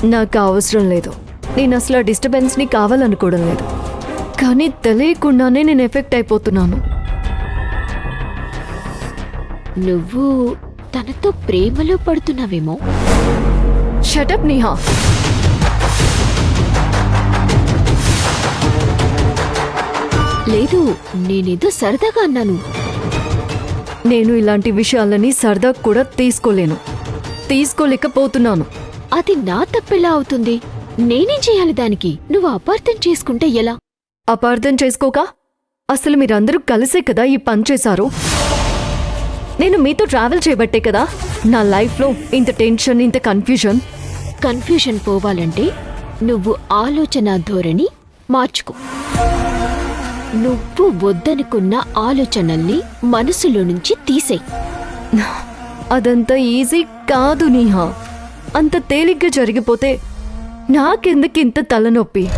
నాకు అవసరం లేదు. నేను అసలు ఆ డిస్టర్బెన్స్ని కావాలనుకోవడం లేదు. కానీ తెలియకుండానే నేను ఎఫెక్ట్ అయిపోతున్నాను. నువ్వు తనతో ప్రేమలో పడుతున్నావేమో. షటప్ నేహా. లేదు, నేనేదో సరదాగా అన్నాను. నేను ఇలాంటి విషయాలని సరదా కూడా తీసుకోలేకపోతున్నాను. అది నా తప్పెలా అవుతుంది? నేనేం చేయాలి దానికి? నువ్వు అపార్థం చేసుకుంటే ఎలా? అపార్థం చేసుకోక అసలు మీరందరూ కలిసే కదా ఈ పని చేశారు. నేను మీతో ట్రావెల్ చేయబట్టే కదా నా లైఫ్లో ఇంత టెన్షన్, ఇంత కన్ఫ్యూజన్ పోవాలంటే నువ్వు ఆలోచన ధోరణి మార్చుకో. నువ్వు వద్దనుకున్న ఆలోచనల్ని మనసులో నుంచి తీసేయ్. అదంత ఈజీ కాదు నేహా. అంత తేలిగ్గా జరిగిపోతే నాకెందుకు ఇంత తలనొప్పి?